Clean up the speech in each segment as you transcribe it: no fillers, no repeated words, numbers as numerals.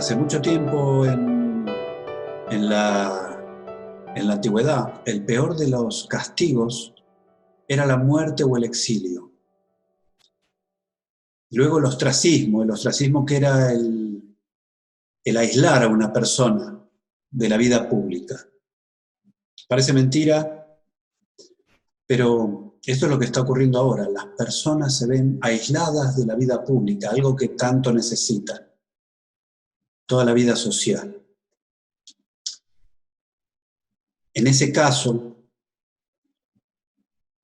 Hace mucho tiempo en la antigüedad, el peor de los castigos era la muerte o el exilio. Luego el ostracismo que era el aislar a una persona de la vida pública. Parece mentira, pero esto es lo que está ocurriendo ahora. Las personas se ven aisladas de la vida pública, algo que tanto necesitan, toda la vida social. En ese caso,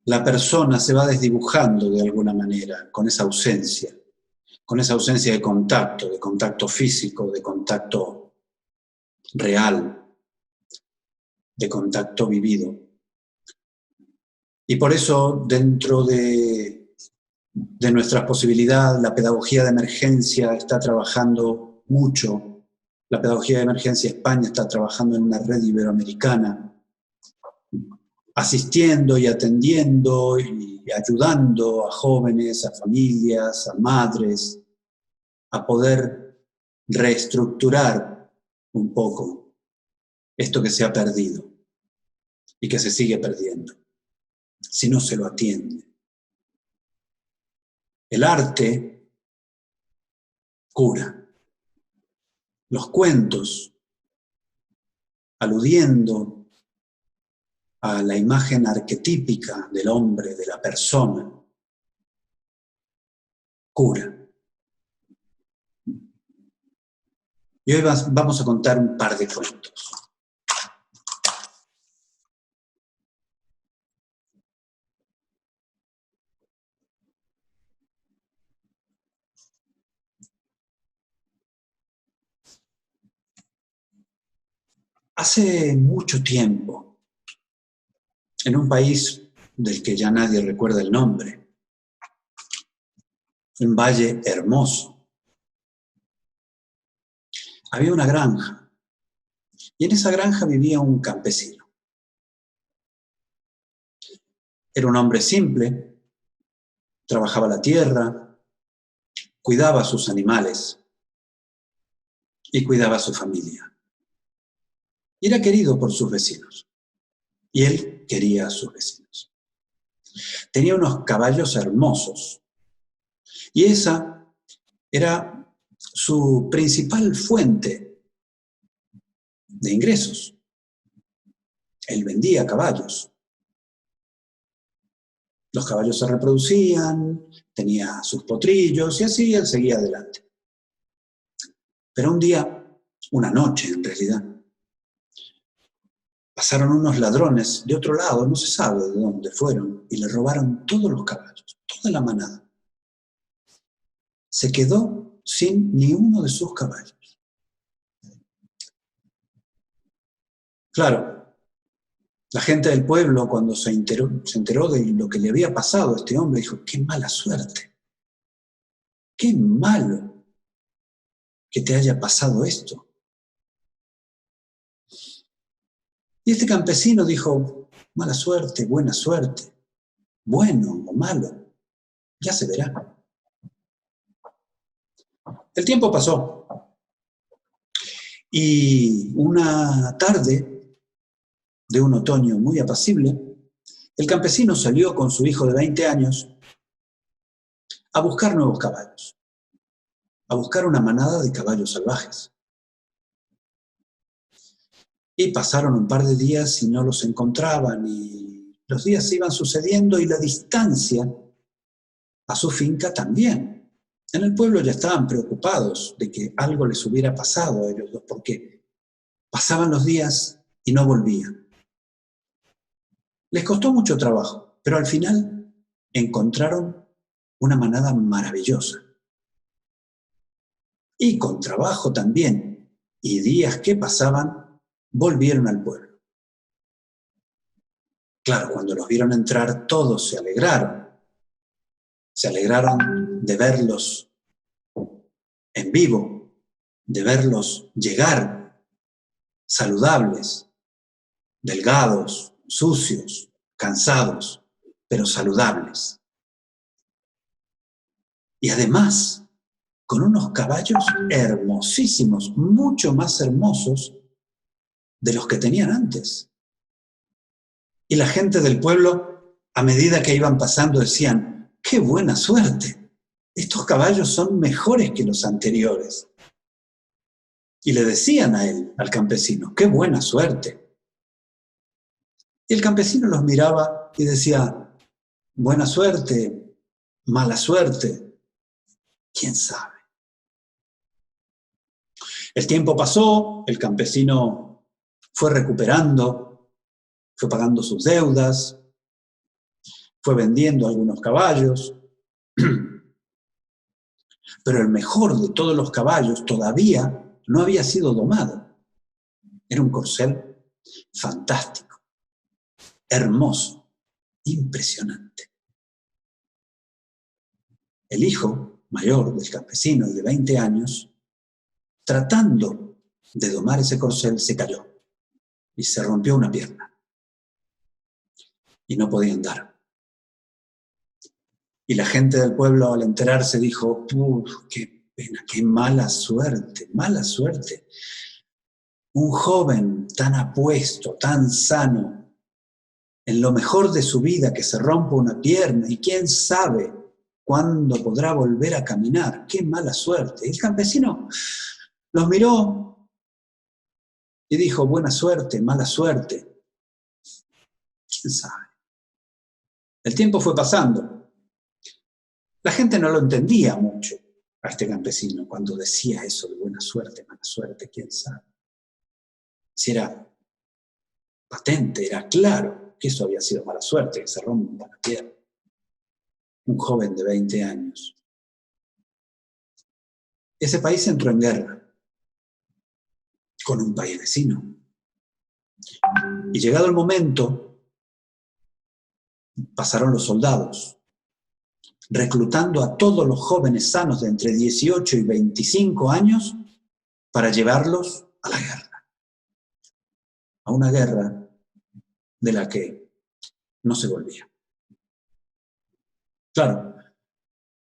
la persona se va desdibujando de alguna manera con esa ausencia de contacto físico, de contacto real, de contacto vivido. Y por eso, dentro de nuestras posibilidades, la pedagogía de emergencia está trabajando mucho. La pedagogía de emergencia España está trabajando en una red iberoamericana, asistiendo y atendiendo y ayudando a jóvenes, a familias, a madres, a poder reestructurar un poco esto que se ha perdido y que se sigue perdiendo si no se lo atiende. El arte cura. Los cuentos, aludiendo a la imagen arquetípica del hombre, de la persona, cura. Y hoy vamos a contar un par de cuentos. Hace mucho tiempo, en un país del que ya nadie recuerda el nombre, un valle hermoso, había una granja, y en esa granja vivía un campesino. Era un hombre simple, trabajaba la tierra, cuidaba a sus animales y cuidaba a su familia. Y era querido por sus vecinos, y él quería a sus vecinos. Tenía unos caballos hermosos, y esa era su principal fuente de ingresos. Él vendía caballos. Los caballos se reproducían, tenía sus potrillos y así él seguía adelante. Pero un día, una noche en realidad, pasaron unos ladrones de otro lado, no se sabe de dónde fueron, y le robaron todos los caballos, toda la manada. Se quedó sin ni uno de sus caballos. Claro, la gente del pueblo, cuando se enteró de lo que le había pasado a este hombre, dijo: ¡qué mala suerte! ¡Qué malo que te haya pasado esto! Y este campesino dijo: mala suerte, buena suerte, bueno o malo, ya se verá. El tiempo pasó y una tarde de un otoño muy apacible, el campesino salió con su hijo de 20 años a buscar nuevos caballos, a buscar una manada de caballos salvajes. Y pasaron un par de días y no los encontraban, y los días se iban sucediendo y la distancia a su finca también. En el pueblo ya estaban preocupados de que algo les hubiera pasado a ellos dos, porque pasaban los días y no volvían. Les costó mucho trabajo, pero al final encontraron una manada maravillosa. Y con trabajo también, y días que pasaban, volvieron al pueblo. Claro, cuando los vieron entrar, todos se alegraron. Se alegraron de verlos en vivo, de verlos llegar saludables, delgados, sucios, cansados, pero saludables. Y además, con unos caballos hermosísimos, mucho más hermosos de los que tenían antes. Y la gente del pueblo, a medida que iban pasando, decían, ¡qué buena suerte! Estos caballos son mejores que los anteriores. Y le decían a él, al campesino, ¡qué buena suerte! Y el campesino los miraba y decía, buena suerte, mala suerte, quién sabe. El tiempo pasó, el campesino fue recuperando, fue pagando sus deudas, fue vendiendo algunos caballos, pero el mejor de todos los caballos todavía no había sido domado. Era un corcel fantástico, hermoso, impresionante. El hijo mayor del campesino de 20 años, tratando de domar ese corcel, se cayó y se rompió una pierna. Y no podía andar. Y la gente del pueblo, al enterarse, dijo, qué pena, qué mala suerte, mala suerte. Un joven tan apuesto, tan sano, en lo mejor de su vida, que se rompa una pierna y quién sabe cuándo podrá volver a caminar. ¡Qué mala suerte! Y el campesino los miró y dijo, buena suerte, mala suerte. ¿Quién sabe? El tiempo fue pasando. La gente no lo entendía mucho a este campesino cuando decía eso de buena suerte, mala suerte, quién sabe. Si era patente, era claro que eso había sido mala suerte, que se rompa la pierna. Un joven de 20 años. Ese país entró en guerra con un país vecino. Y llegado el momento, pasaron los soldados, reclutando a todos los jóvenes sanos de entre 18 y 25 años para llevarlos a la guerra. A una guerra de la que no se volvía. Claro,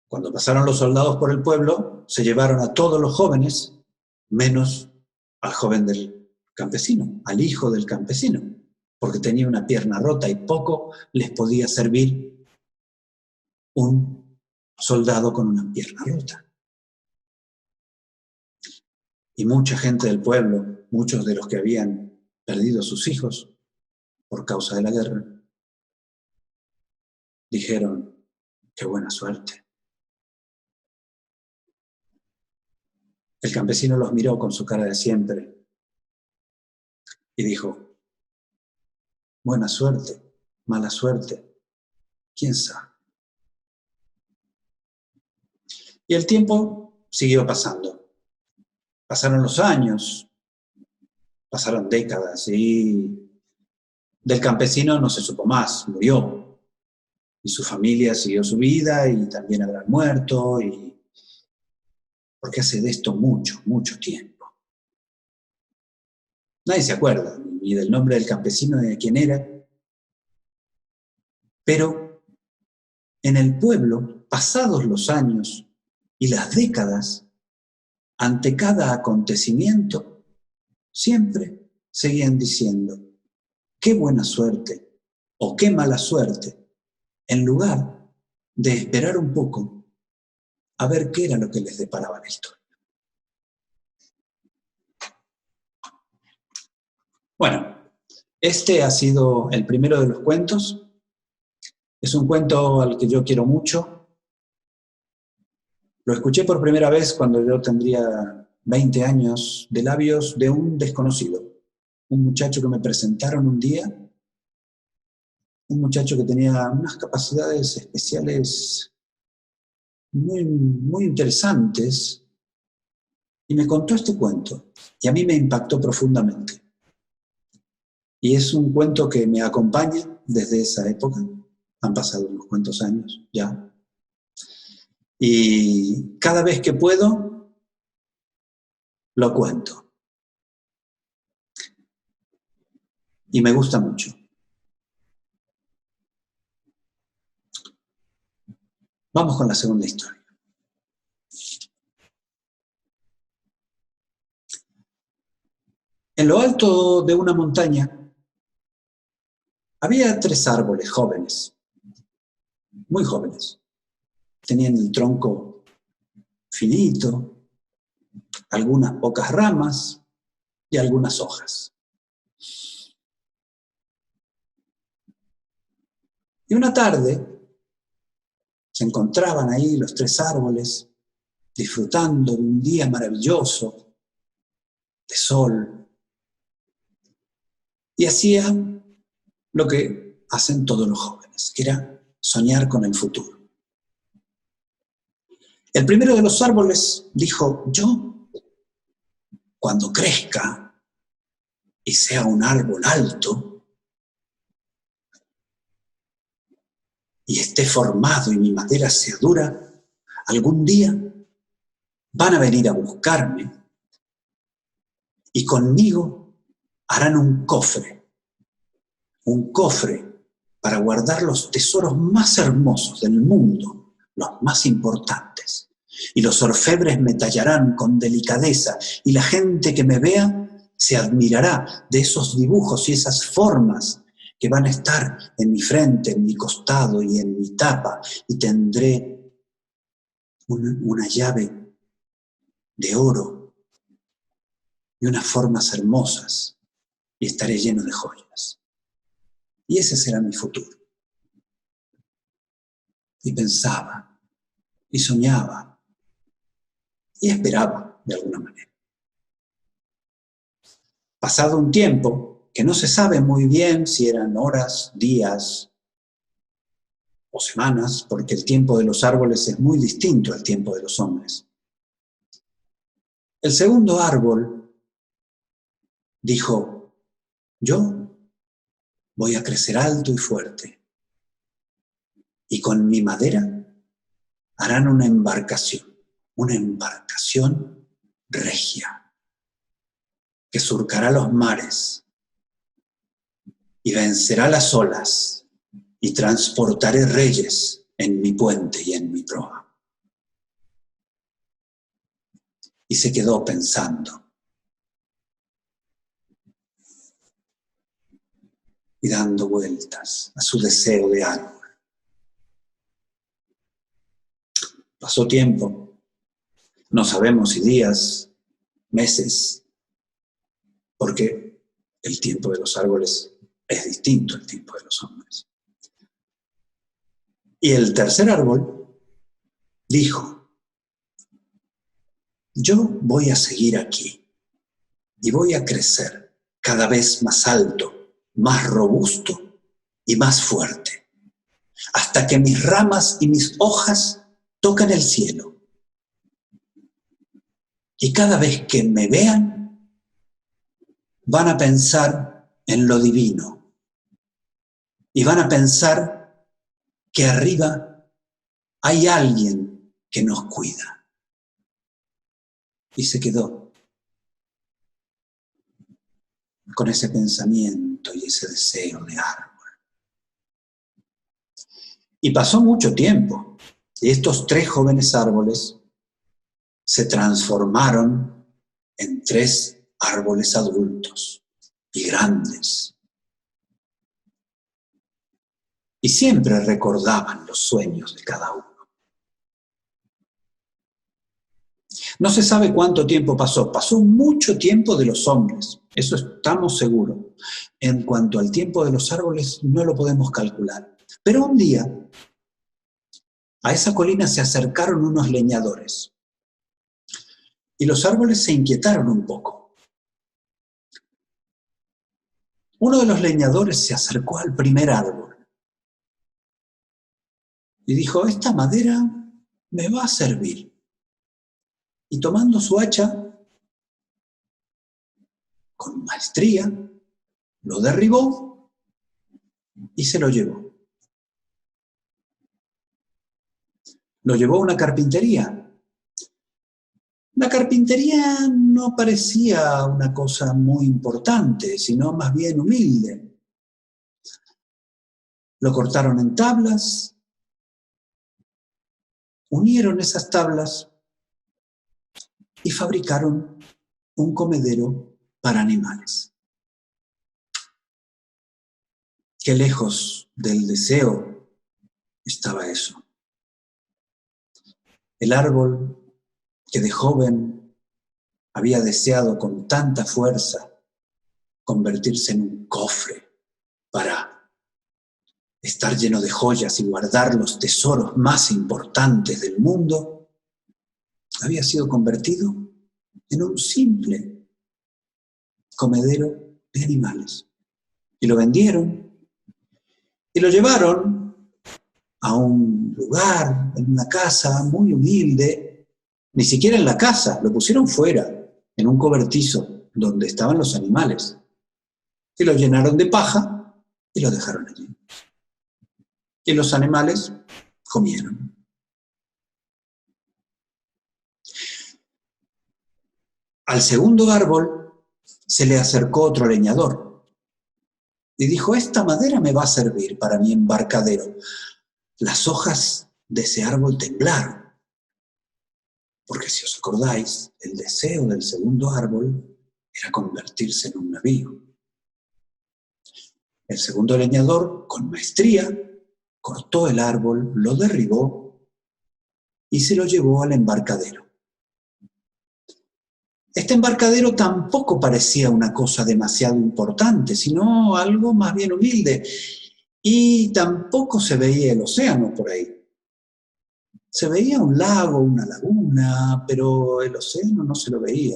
cuando pasaron los soldados por el pueblo, se llevaron a todos los jóvenes, menos al joven del campesino, al hijo del campesino, porque tenía una pierna rota y poco les podía servir un soldado con una pierna rota. Y mucha gente del pueblo, muchos de los que habían perdido a sus hijos por causa de la guerra, dijeron, qué buena suerte. El campesino los miró con su cara de siempre y dijo, buena suerte, mala suerte, quién sabe. Y el tiempo siguió pasando. Pasaron los años, pasaron décadas y del campesino no se supo más, murió. Y su familia siguió su vida y también habrán muerto, porque hace de esto mucho, mucho tiempo. Nadie se acuerda ni del nombre del campesino ni de quién era, pero en el pueblo, pasados los años y las décadas, ante cada acontecimiento, siempre seguían diciendo, qué buena suerte o qué mala suerte, en lugar de esperar un poco a ver qué era lo que les deparaba la historia. Bueno, este ha sido el primero de los cuentos. Es un cuento al que yo quiero mucho. Lo escuché por primera vez cuando yo tendría 20 años, de labios de un desconocido, un muchacho que me presentaron un día, un muchacho que tenía unas capacidades especiales muy, muy interesantes, y me contó este cuento, y a mí me impactó profundamente. Y es un cuento que me acompaña desde esa época, han pasado unos cuantos años ya, y cada vez que puedo, lo cuento. Y me gusta mucho. Vamos con la segunda historia. En lo alto de una montaña había 3 árboles jóvenes, muy jóvenes. Tenían el tronco finito, algunas pocas ramas y algunas hojas. Y una tarde se encontraban ahí los 3 árboles disfrutando de un día maravilloso, de sol, y hacían lo que hacen todos los jóvenes, que era soñar con el futuro. El primero de los árboles dijo: yo, cuando crezca y sea un árbol alto y esté formado y mi madera sea dura, algún día van a venir a buscarme y conmigo harán un cofre para guardar los tesoros más hermosos del mundo, los más importantes. Y los orfebres me tallarán con delicadeza y la gente que me vea se admirará de esos dibujos y esas formas que van a estar en mi frente, en mi costado y en mi tapa, y tendré una llave de oro y unas formas hermosas y estaré lleno de joyas. Y ese será mi futuro. Y pensaba, y soñaba, y esperaba de alguna manera. Pasado un tiempo, que no se sabe muy bien si eran horas, días o semanas, porque el tiempo de los árboles es muy distinto al tiempo de los hombres. El segundo árbol dijo: yo voy a crecer alto y fuerte, y con mi madera harán una embarcación regia, que surcará los mares y vencerá las olas, y transportaré reyes en mi puente y en mi proa. Y se quedó pensando y dando vueltas a su deseo de árbol. Pasó tiempo, no sabemos si días, meses, porque el tiempo de los árboles es distinto al tiempo de los hombres. Y el tercer árbol dijo: yo voy a seguir aquí y voy a crecer cada vez más alto, más robusto y más fuerte, hasta que mis ramas y mis hojas tocan el cielo. Y cada vez que me vean, van a pensar en lo divino y van a pensar que arriba hay alguien que nos cuida. Y se quedó con ese pensamiento y ese deseo de árbol. Y pasó mucho tiempo, y estos 3 jóvenes árboles se transformaron en 3 árboles adultos y grandes. Y siempre recordaban los sueños de cada uno. No se sabe cuánto tiempo pasó. Pasó mucho tiempo de los hombres, eso estamos seguros. En cuanto al tiempo de los árboles, no lo podemos calcular. Pero un día, a esa colina se acercaron unos leñadores. Y los árboles se inquietaron un poco. Uno de los leñadores se acercó al primer árbol y dijo: esta madera me va a servir. Y tomando su hacha, con maestría, lo derribó y se lo llevó. Lo llevó a una carpintería. La carpintería no parecía una cosa muy importante, sino más bien humilde. Lo cortaron en tablas, unieron esas tablas y fabricaron un comedero para animales. Qué lejos del deseo estaba eso. El árbol que de joven había deseado con tanta fuerza convertirse en un cofre para estar lleno de joyas y guardar los tesoros más importantes del mundo, había sido convertido en un simple comedero de animales. Y lo vendieron y lo llevaron a un lugar, en una casa muy humilde, ni siquiera en la casa, lo pusieron fuera, en un cobertizo donde estaban los animales. Y lo llenaron de paja y lo dejaron allí. Y los animales comieron. Al segundo árbol se le acercó otro leñador y dijo: esta madera me va a servir para mi embarcadero. Las hojas de ese árbol temblaron, porque si os acordáis, el deseo del segundo árbol era convertirse en un navío. El segundo leñador, con maestría, cortó el árbol, lo derribó y se lo llevó al embarcadero. Este embarcadero tampoco parecía una cosa demasiado importante, sino algo más bien humilde. Y tampoco se veía el océano por ahí. Se veía un lago, una laguna, pero el océano no se lo veía.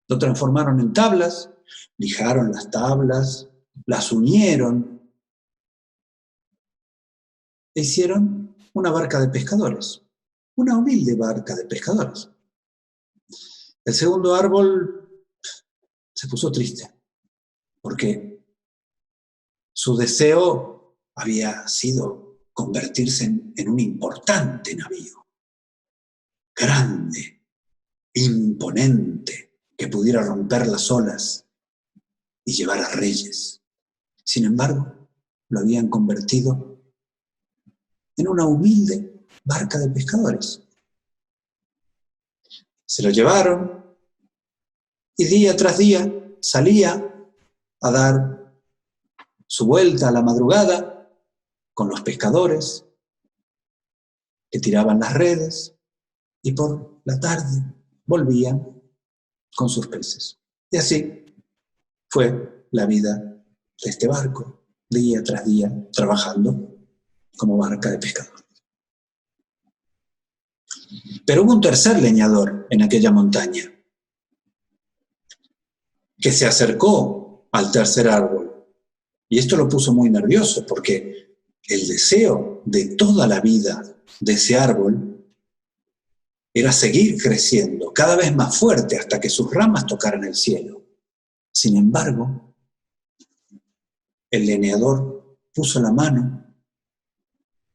Lo transformaron en tablas, lijaron las tablas, las unieron e hicieron una barca de pescadores, una humilde barca de pescadores. El segundo árbol se puso triste, porque su deseo había sido convertirse en un importante navío, grande, imponente, que pudiera romper las olas y llevar a reyes. Sin embargo, lo habían convertido en una humilde barca de pescadores. Se lo llevaron y día tras día salía a dar su vuelta a la madrugada con los pescadores que tiraban las redes y por la tarde volvían con sus peces. Y así fue la vida de este barco, día tras día, trabajando como barca de pescadores. Pero hubo un tercer leñador en aquella montaña que se acercó al tercer árbol. Y esto lo puso muy nervioso, porque el deseo de toda la vida de ese árbol era seguir creciendo cada vez más fuerte hasta que sus ramas tocaran el cielo. Sin embargo, el leñador puso la mano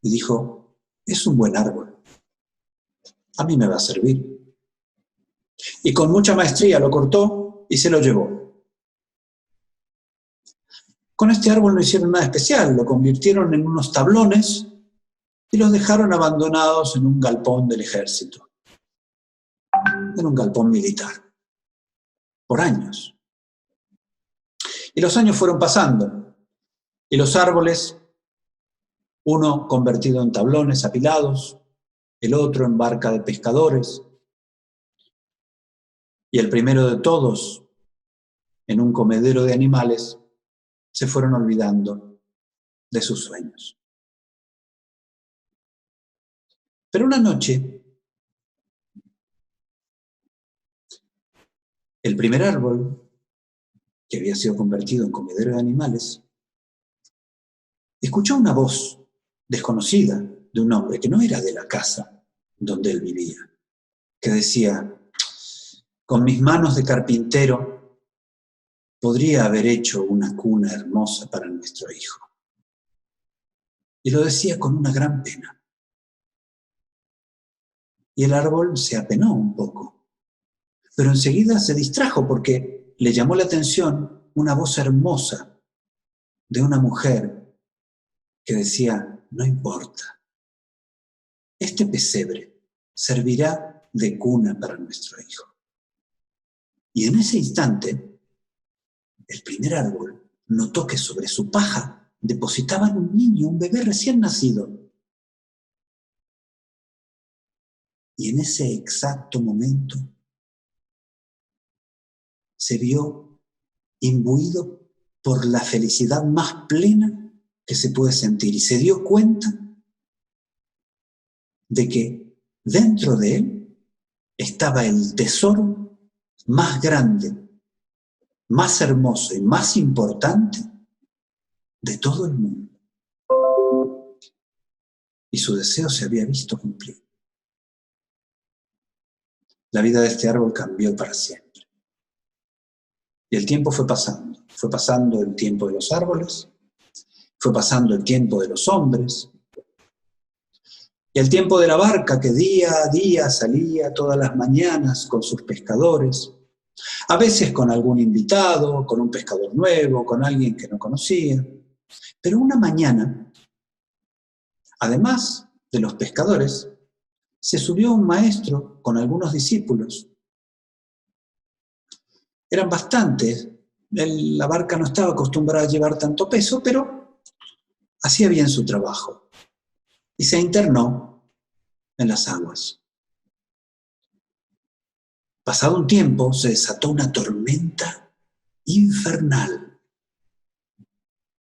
y dijo: es un buen árbol, a mí me va a servir. Y con mucha maestría lo cortó y se lo llevó. Con este árbol no hicieron nada especial, lo convirtieron en unos tablones y los dejaron abandonados en un galpón del ejército, en un galpón militar, por años. Y los años fueron pasando, y los árboles, uno convertido en tablones apilados, el otro en barca de pescadores, y el primero de todos en un comedero de animales, se fueron olvidando de sus sueños. Pero una noche, el primer árbol, que había sido convertido en comedero de animales, escuchó una voz desconocida de un hombre que no era de la casa donde él vivía, que decía: con mis manos de carpintero podría haber hecho una cuna hermosa para nuestro hijo. Y lo decía con una gran pena. Y el árbol se apenó un poco, pero enseguida se distrajo porque le llamó la atención una voz hermosa de una mujer que decía: no importa, este pesebre servirá de cuna para nuestro hijo. Y en ese instante el primer árbol notó que sobre su paja depositaban un niño, un bebé recién nacido. Y en ese exacto momento se vio imbuido por la felicidad más plena que se puede sentir y se dio cuenta de que dentro de él estaba el tesoro más grande, más hermoso y más importante de todo el mundo. Y su deseo se había visto cumplido. La vida de este árbol cambió para siempre. Y el tiempo fue pasando el tiempo de los árboles, fue pasando el tiempo de los hombres, y el tiempo de la barca que día a día salía todas las mañanas con sus pescadores, a veces con algún invitado, con un pescador nuevo, con alguien que no conocía. Pero una mañana, además de los pescadores, se subió un maestro con algunos discípulos. Eran bastantes, la barca no estaba acostumbrada a llevar tanto peso, pero hacía bien su trabajo y se internó en las aguas. Pasado un tiempo se desató una tormenta infernal.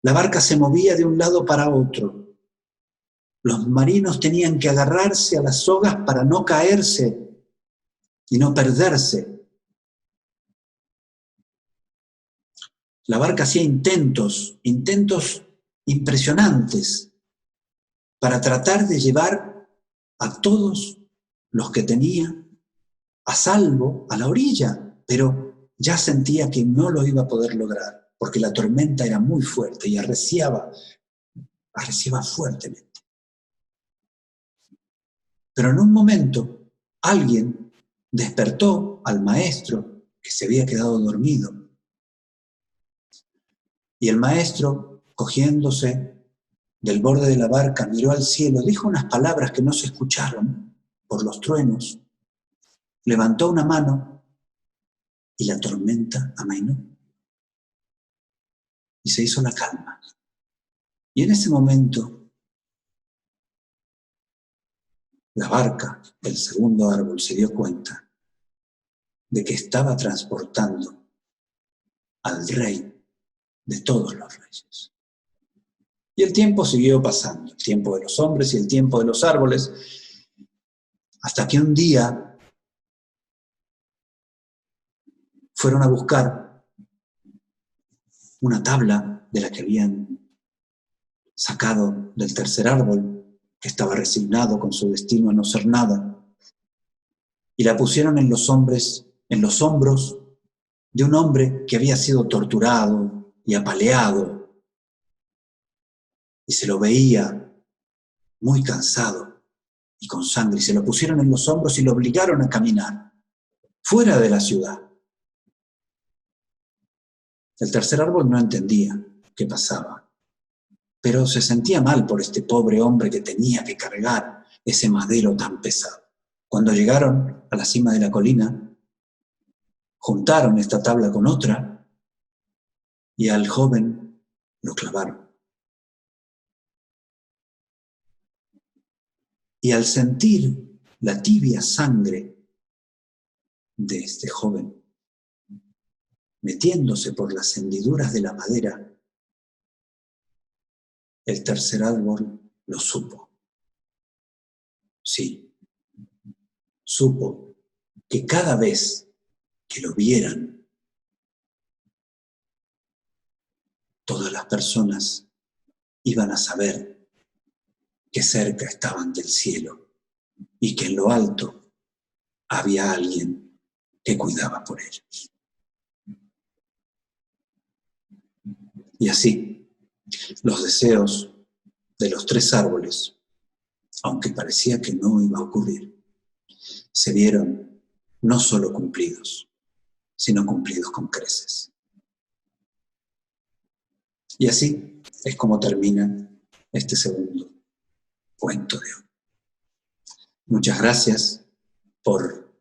La barca se movía de un lado para otro. Los marinos tenían que agarrarse a las sogas para no caerse y no perderse. La barca hacía intentos impresionantes para tratar de llevar a todos los que tenía a salvo a la orilla, pero ya sentía que no lo iba a poder lograr, porque la tormenta era muy fuerte y arreciaba fuertemente. Pero en un momento, alguien despertó al maestro que se había quedado dormido. Y el maestro, cogiéndose del borde de la barca, miró al cielo, dijo unas palabras que no se escucharon por los truenos, levantó una mano y la tormenta amainó. Y se hizo la calma. Y en ese momento, la barca, el segundo árbol, se dio cuenta de que estaba transportando al rey de todos los reyes. Y el tiempo siguió pasando, el tiempo de los hombres y el tiempo de los árboles, hasta que un día fueron a buscar una tabla de la que habían sacado del tercer árbol, que estaba resignado con su destino a no ser nada, y la pusieron en los hombros de un hombre que había sido torturado y apaleado, y se lo veía muy cansado y con sangre, y se lo pusieron en los hombros y lo obligaron a caminar fuera de la ciudad. El tercer árbol no entendía qué pasaba, pero se sentía mal por este pobre hombre que tenía que cargar ese madero tan pesado. Cuando llegaron a la cima de la colina, juntaron esta tabla con otra y al joven lo clavaron. Y al sentir la tibia sangre de este joven metiéndose por las hendiduras de la madera, el tercer árbol lo supo. Sí, supo que cada vez que lo vieran, todas las personas iban a saber que cerca estaban del cielo y que en lo alto había alguien que cuidaba por ellos. Y así, los deseos de los tres árboles, aunque parecía que no iba a ocurrir, se vieron no solo cumplidos, sino cumplidos con creces. Y así es como termina este segundo cuento de hoy. Muchas gracias por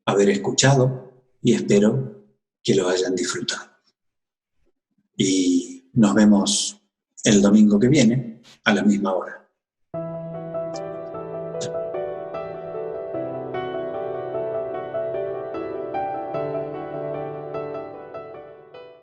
haber escuchado y espero que lo hayan disfrutado. y nos vemos el domingo que viene a la misma hora.